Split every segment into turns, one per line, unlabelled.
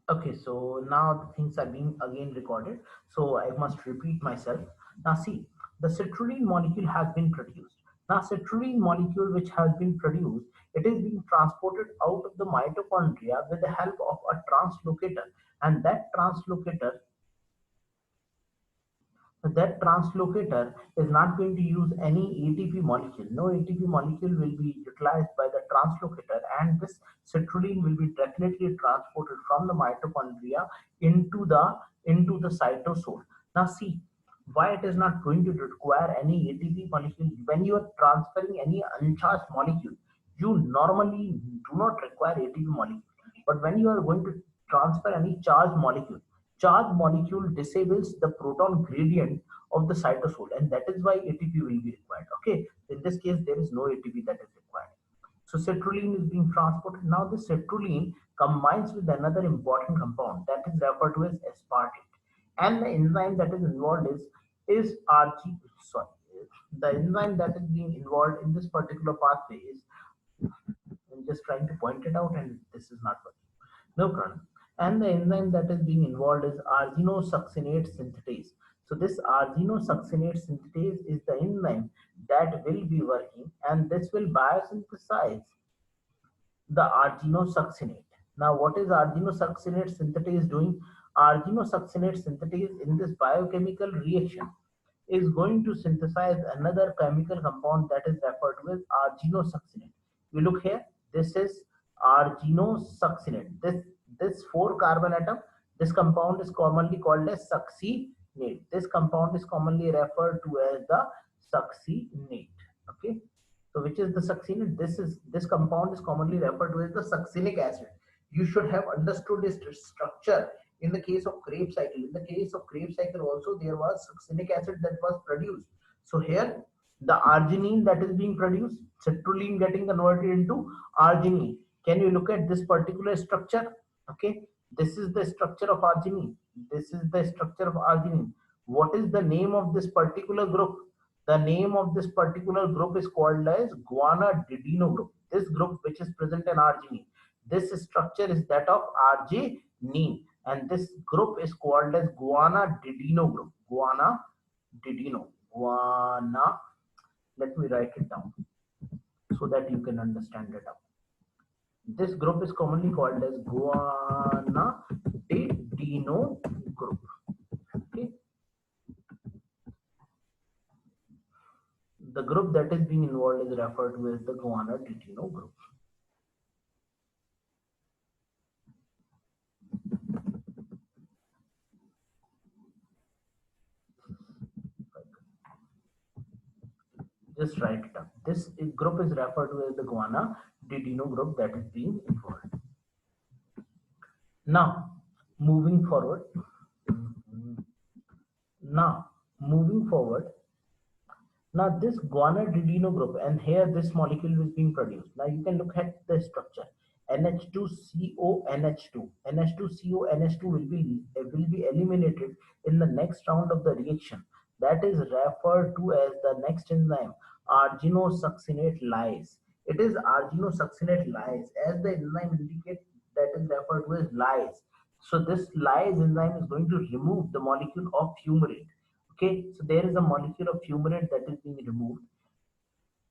Okay, so now the things are being again recorded, so I must repeat myself. Now see, the citrulline molecule has been produced. Now citrulline molecule which has been produced, it is being transported out of the mitochondria with the help of a translocator, and that translocator is not going to use any ATP molecule. No ATP molecule will be utilized by the translocator, and this citrulline will be definitely transported from the mitochondria into the cytosol. Now see why it is not going to require any ATP molecule. When you are transferring any uncharged molecule, you normally do not require ATP molecule. But when you are going to transfer any charged molecule disables the proton gradient of the cytosol, and that is why ATP will be required. Okay, in this case there is no ATP that is required. So citrulline is being transported. Now the citrulline combines with another important compound that is referred to as aspartate, and the enzyme that is involved is RG. Sorry, the enzyme that is being involved in this particular pathway is, I'm just trying to point it out, and this is not working. No problem. And the enzyme that is being involved is arginosuccinate synthetase. So this arginosuccinate synthetase is the enzyme that will be working, and this will biosynthesize the arginosuccinate. Now, what is arginosuccinate synthetase doing? Arginosuccinate synthetase in this biochemical reaction is going to synthesize another chemical compound that is referred to as arginosuccinate. You look here, this is arginosuccinate. This four carbon atom, this compound is commonly called as succinate. This compound is commonly referred to as the succinate. Okay, so which is the succinate? This compound is commonly referred to as the succinic acid. You should have understood this structure in the case of Krebs cycle. In the case of Krebs cycle also there was succinic acid that was produced. So here the arginine that is being produced, citrulline getting converted into arginine. Can you look at this particular structure? Okay, this is the structure of arginine. This is the structure of arginine. What is the name of this particular group? The name of this particular group is called as guanidino group. This group which is present in arginine, this structure is that of arginine, and this group is called as guanidino group. Guana. Let me write it down so that you can understand it out. This group is commonly called as guanidino group. Okay, the group that is being involved is referred to as the guanidino group. Just write it up. This group is referred to as the guanidino group that is being involved. Now, moving forward. Now, moving forward. Now, this guanidino group, and here this molecule is being produced. Now, you can look at the structure. NH2CO NH2. NH2CO NH2 will be eliminated in the next round of the reaction. That is referred to as the next enzyme, arginosuccinate lyase. It is arginosuccinate lyase, as the enzyme indicates, that is referred to as lyase. So this lyase enzyme is going to remove the molecule of fumarate. Okay, so there is a molecule of fumarate that is being removed,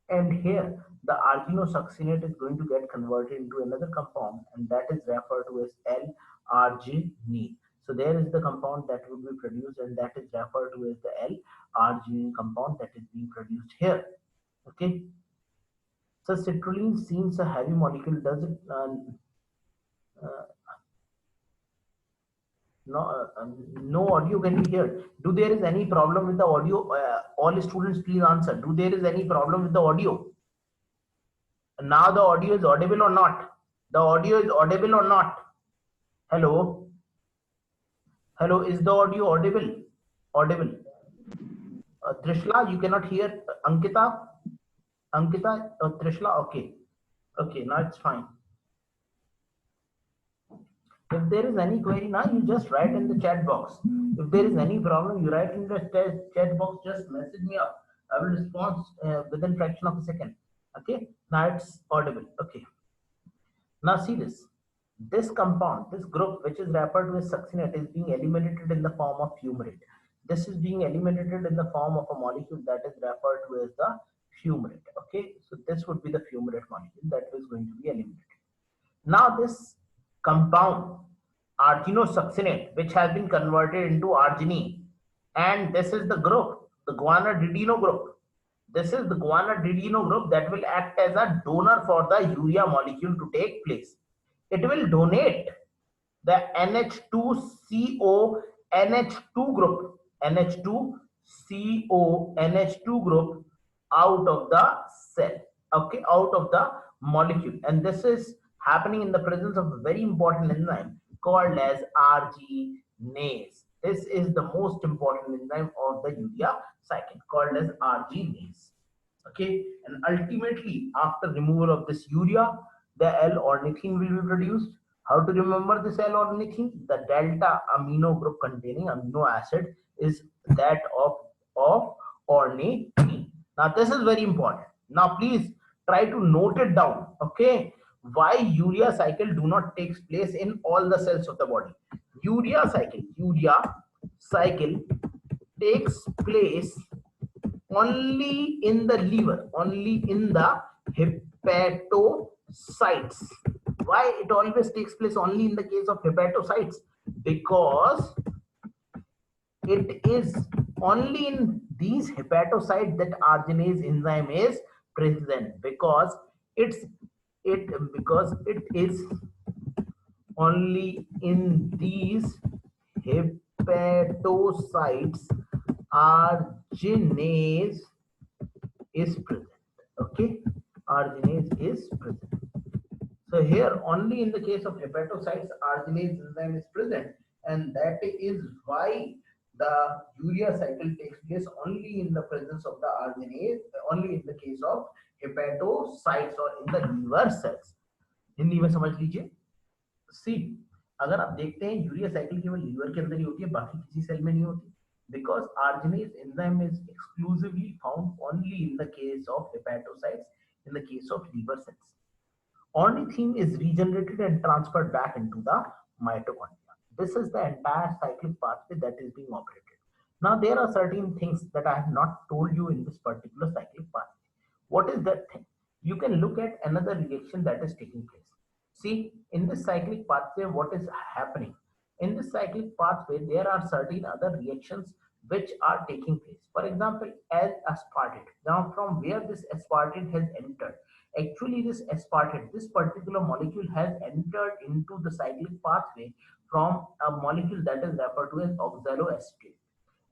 and here the arginosuccinate is going to get converted into another compound, and that is referred to as L-arginine. So there is the compound that will be produced, and that is referred to as the L-arginine compound that is being produced here. Okay, so citrulline seems a heavy molecule. Does it uh, no, no audio can be heard. Do there is any problem with the audio? All students, please answer. Do there is any problem with the audio? Now the audio is audible or not? The audio is audible or not? Hello? Hello, is the audio audible? Audible. Trishla, you cannot hear Ankita? Ankita, Trishla, okay. Okay, now it's fine. If there is any query now, you just write in the chat box. If there is any problem, you write in the chat box, just message me up. I will respond within fraction of a second. Okay, now it's audible. Okay, now see this. This compound, this group, which is referred to as succinate, is being eliminated in the form of fumarate. This is being eliminated in the form of a molecule that is referred to as the fumarate. Okay, so this would be the fumarate molecule that is going to be eliminated. Now this compound arginosuccinate, which has been converted into arginine, and this is the group, the guanidino group. This is the guanidino group that will act as a donor for the urea molecule to take place. It will donate the NH2CO NH2 group, NH2CO NH2 group out of the cell, okay, out of the molecule. And this is happening in the presence of a very important enzyme called as arginase. This is the most important enzyme of the urea cycle, called as arginase. Okay, and ultimately after removal of this urea, the L-ornithine will be produced. How to remember this L-ornithine? The delta amino group containing amino acid is that of ornithine. Now this is very important. Now please try to note it down. Okay, why urea cycle do not takes place in all the cells of the body? Urea cycle takes place only in the liver, only in the hepatocytes. Why it always takes place only in the case of hepatocytes? Because it is only in these hepatocytes that arginase enzyme is present, because it is only in these hepatocytes arginase is present. Okay, arginase is present. So here only in the case of hepatocytes arginase enzyme is present, and that is why the urea cycle takes place only in the presence of the arginase, only in the case of hepatocytes or in the liver cells. Hindi में समझ लीजिए. सी, अगर आप देखते हैं urea cycle केवल liver के अंदर ही होती है, बाकी किसी सेल में नहीं होती, because arginase enzyme is exclusively found only in the case of hepatocytes, in the case of liver cells. Ornithine is regenerated and transferred back into the mitochondria. This is the entire cyclic pathway that is being operated. Now there are certain things that I have not told you in this particular cyclic pathway. What is that thing? You can look at another reaction that is taking place. See, in this cyclic pathway, what is happening? In this cyclic pathway, there are certain other reactions which are taking place. For example, as aspartate. Now, from where this aspartate has entered? Actually, this aspartate, this particular molecule has entered into the cyclic pathway from a molecule that is referred to as oxaloacetate.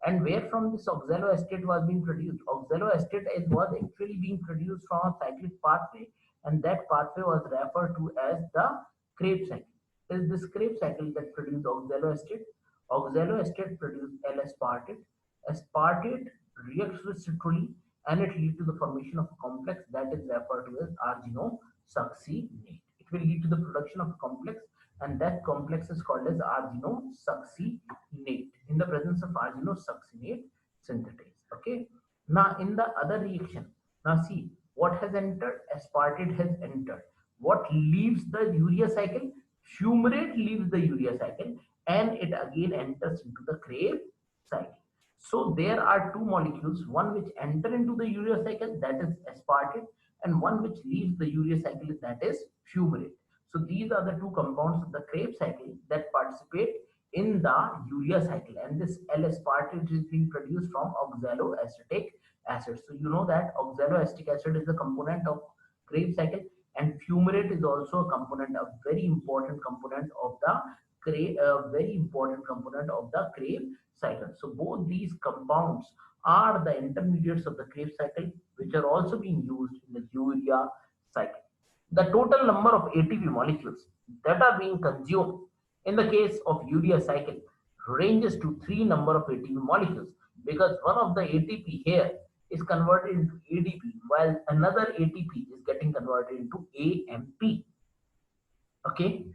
And where from this oxaloacetate was being produced? Oxaloacetate was actually being produced from a cyclic pathway, and that pathway was referred to as the Krebs cycle. It is this Krebs cycle that produced oxaloacetate. Oxaloacetate produced L-aspartate. Aspartate reacts with citrulline, and it leads to the formation of a complex that is referred to as arginosuccinate. It will lead to the production of a complex, and that complex is called as arginosuccinate. In the presence of arginosuccinate synthetase. Okay. Now in the other reaction, now see what has entered. Aspartate has entered. What leaves the urea cycle? Fumarate leaves the urea cycle, and it again enters into the Krebs cycle. So there are two molecules, one which enter into the urea cycle, that is aspartate, and one which leaves the urea cycle, that is fumarate. So these are the two compounds of the Krebs cycle that participate in the urea cycle, and this L-aspartate is being produced from oxaloacetic acid. So you know that oxaloacetic acid is a component of Krebs cycle, and fumarate is also a component, a very important component of the Krebs cycle. So both these compounds are the intermediates of the Krebs cycle, which are also being used in the urea cycle. The total number of ATP molecules that are being consumed in the case of urea cycle ranges to 3 number of ATP molecules, because one of the ATP here is converted into ADP, while another ATP is getting converted into AMP. Okay.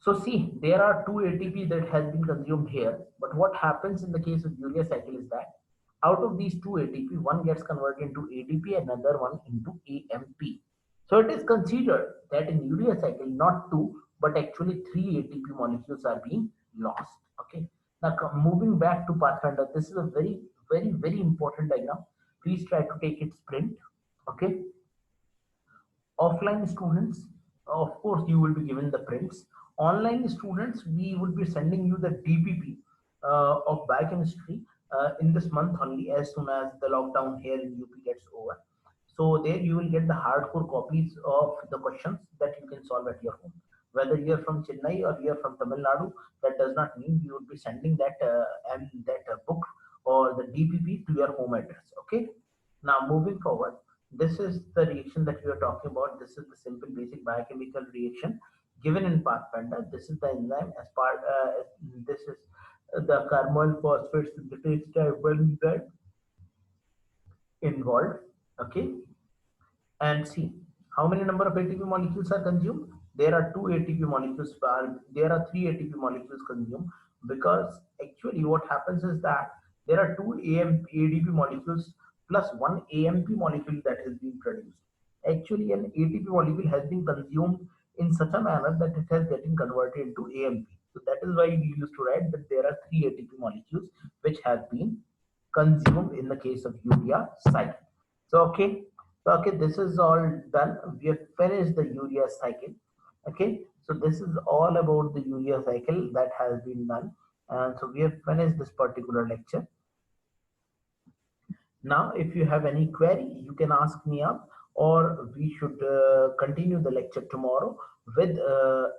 So see, there are 2 ATP that has been consumed here, but what happens in the case of urea cycle is that out of these 2 ATP, one gets converted into ADP, another one into AMP. So it is considered that in urea cycle not to but actually 3 ATP molecules are being lost. Okay. Now moving back to Pathfinder, this is a very important diagram. Please try to take its print. Okay. Offline students, of course, you will be given the prints. Online students, we will be sending you the DPP of biochemistry in this month only, as soon as the lockdown here in UP gets over. So there you will get the hardcore copies of the questions that you can solve at your home. Whether you are from Chennai or you are from Tamil Nadu, that does not mean you will be sending that book or the DPP to your home address. Okay. Now moving forward, this is the reaction that we are talking about. This is the simple basic biochemical reaction given in Pathfinder. This is the enzyme as part. This is the carbonyl phosphate synthetase type 1 enzyme involved. Okay, and see how many number of ATP molecules are consumed. There are two ATP molecules. There are three ATP molecules consumed, because actually what happens is that there are two ADP molecules plus one AMP molecule that has been produced. Actually, an ATP molecule has been consumed in such a manner that it has getting converted into AMP. So that is why we used to write that there are three ATP molecules which have been consumed in the case of urea cycle. So okay, this is all done. We have finished the urea cycle. Okay, so this is all about the urea cycle that has been done, and so we have finished this particular lecture. Now, if you have any query, you can ask me up, or we should continue the lecture tomorrow with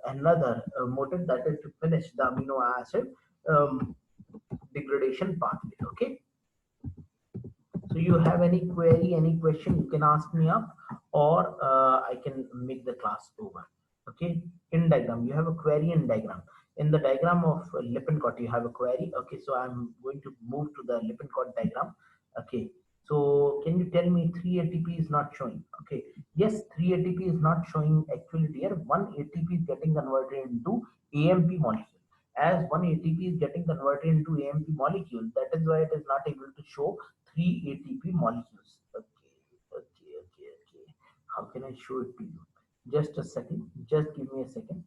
another motive, that is to finish the amino acid um, degradation pathway. Okay. So you have any query, any question, you can ask me up, or I can make the class over. Okay. In diagram, you have a query in diagram. In the diagram of Lippincott, you have a query. Okay. So I'm going to move to the Lippincott diagram. Okay. So can you tell me 3 ATP is not showing? Okay. Yes, 3 ATP is not showing actually here. 1 ATP is getting converted into AMP molecule. As 1 ATP is getting converted into AMP molecule, that is why it is not able to show 3 ATP molecules. Okay. How can I show it to you? Just a second. Just give me a second.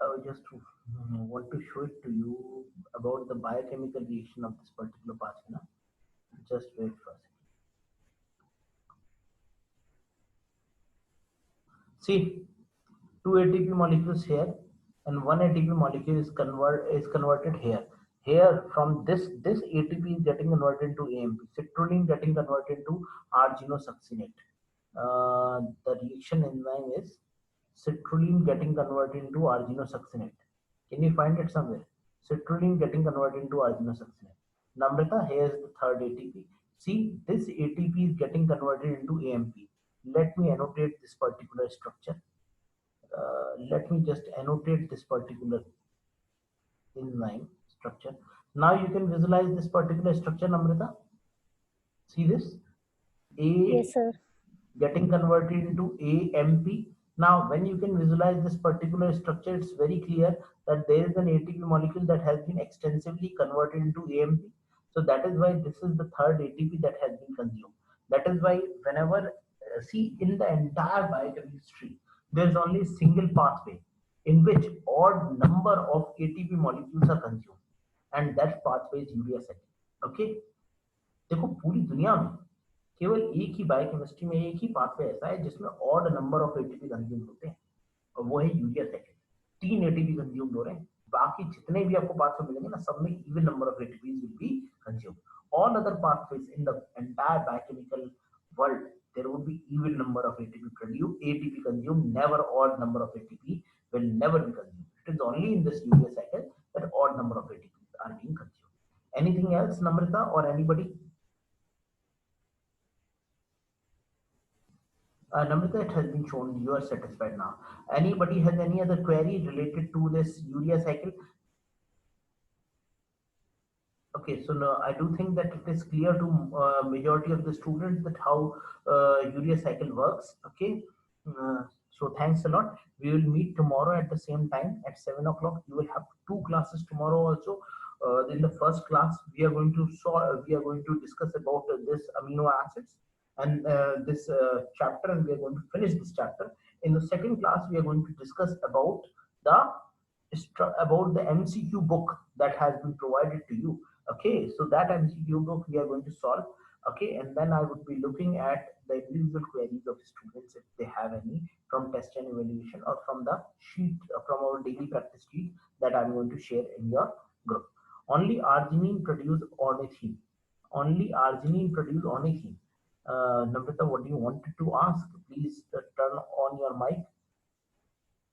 I just want to show it to you about the biochemical reaction of this particular pathway. Just wait for a second. See, two ATP molecules here, and one ATP molecule is converted here. Here from this ATP is getting converted into AMP. Citrulline getting converted to arginosuccinate. The reaction enzyme is citrulline getting converted into arginosuccinate. Can you find it somewhere? Citrulline getting converted into arginosuccinate. Namrata, here is the third ATP. See, this ATP is getting converted into AMP. Let me annotate this particular structure. Let me just annotate this particular enzyme structure. Now you can visualize this particular structure, Namrata. See this? A
Yes, sir.
getting converted into AMP. Now, when you can visualize this particular structure, it's very clear that there is an ATP molecule that has been extensively converted into AMP. So that is why this is the third ATP that has been consumed. That is why whenever, see, in the entire biochemistry, there is only a single pathway in which odd number of ATP molecules are consumed, and that pathway is urea cycle. Okay. देखो पूरी दुनिया में केवल एक ही biochemistry में एक ही pathway ऐसा है जिसमें odd number of ATP consume होते हैं, और वो है यूरिया साइकिल. 3 एटीपी कंज्यूम हो रहे हैं. बाकी जितने भी आपको पाथवे मिलेंगे ना, सब में even number of ATPs will be consume. All other pathways in the entire biochemical world, there would be even number of ATP produced, ATP consumed, never odd number of ATP will never be consumed. It is only in this urea cycle that odd number of ATPs are being consumed. Anything else, Namrata, or anybody? Namrata, it has been shown you are satisfied now. Anybody has any other query related to this urea cycle? Okay, so no, I do think that it is clear to majority of the students that how urea cycle works. Okay, so thanks a lot. We will meet tomorrow at the same time at 7 o'clock. You will have two classes tomorrow also. In the first class, we are going to discuss about this amino acids and this chapter, and we are going to finish this chapter. In the second class, we are going to discuss about the about the MCQ book that has been provided to you. Okay, so that MCQ book we are going to solve. Okay, and then I would be looking at the individual queries of students if they have any from test and evaluation or from the sheet from our daily practice sheet that I'm going to share in your group. Only arginine produce ornithine. Only arginine produce ornithine. Namrata, what do you wanted to ask? Please turn on your mic.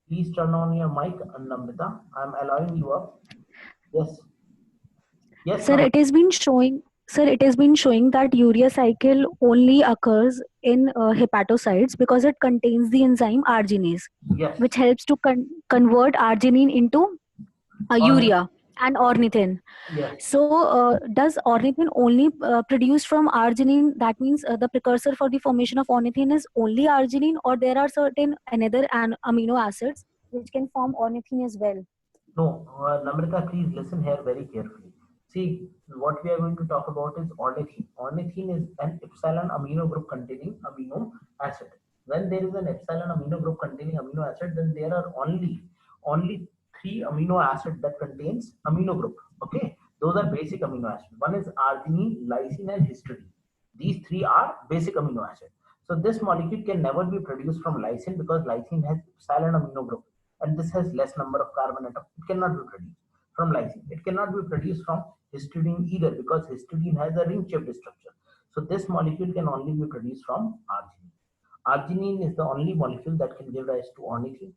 Please turn on your mic, Namrita. I'm allowing you up. Yes. Yes,
Sir,
Namrita.
it has been showing. Sir, it has been showing that urea cycle only occurs in hepatocytes because it contains the enzyme arginase,
Yes.
which helps to convert arginine into
On.
urea and ornithine.
Yes.
So, does ornithine only produced from arginine? That means the precursor for the formation of ornithine is only arginine, or there are certain another amino acids which can form ornithine as well.
No, Namrita, please listen here very carefully. See, what we are going to talk about is ornithine. Ornithine is an epsilon amino group containing amino acid. When there is an epsilon amino group containing amino acid, then there are only three amino acid that contains amino group. Okay, those are basic amino acid. One is arginine, lysine, and histidine. These three are basic amino acid. So this molecule can never be produced from lysine because lysine has epsilon amino group and this has less number of carbon atoms. It cannot be produced from lysine. It cannot be produced from histidine either because histidine has a ring-shaped structure. So this molecule can only be produced from arginine. Arginine is the only molecule that can give rise to ornithine.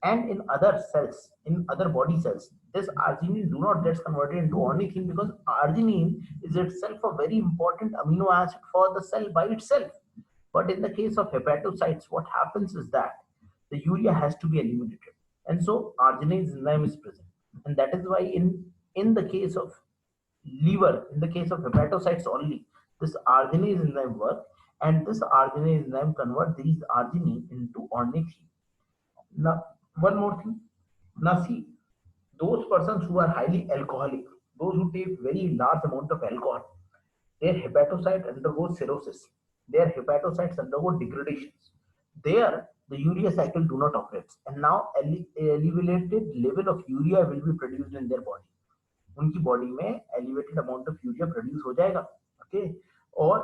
And in other cells, in other body cells, this arginine do not get converted into ornithine because arginine is itself a very important amino acid for the cell by itself. But in the case of hepatocytes, what happens is that the urea has to be eliminated. And so arginase enzyme is present. And that is why in the case of liver, in the case of hepatocytes only, this arginase enzyme work and this arginase enzyme convert these arginine into ornithine. Now, one more thing. Now see, those persons who are highly alcoholic, those who take very large amount of alcohol, their hepatocyte undergoes cirrhosis. Their hepatocytes undergo degradations. There, the urea cycle do not operate, and now elevated level of urea will be produced in their body. उनकी body में elevated amount of urea produce हो जाएगा. Okay, और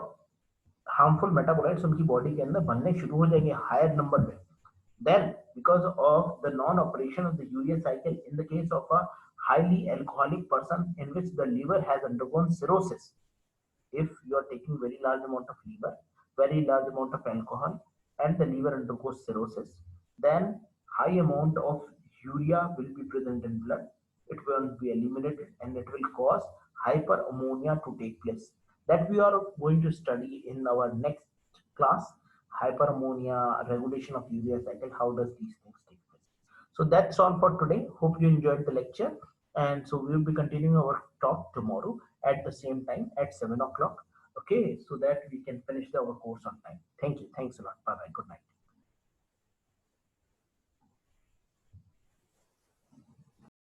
harmful metabolites उनकी body के अंदर बनने शुरू हो जाएंगे हायर नंबर में. Then, because of the non-operation of the urea cycle in the case of a highly alcoholic person in which the liver has undergone cirrhosis, if you are taking very large amount of liver, very large amount of alcohol, and the liver undergoes cirrhosis, then high amount of urea will be present in blood. It will be eliminated and it will cause hyperammonia to take place. That we are going to study in our next class. Hyperammonia, regulation of urea cycle, how does these things take place? So that's all for today. Hope you enjoyed the lecture. And so we'll be continuing our talk tomorrow at the same time at 7 o'clock. Okay, so that we can finish our course on time. Thank you. Thanks a lot. Bye bye. Good night.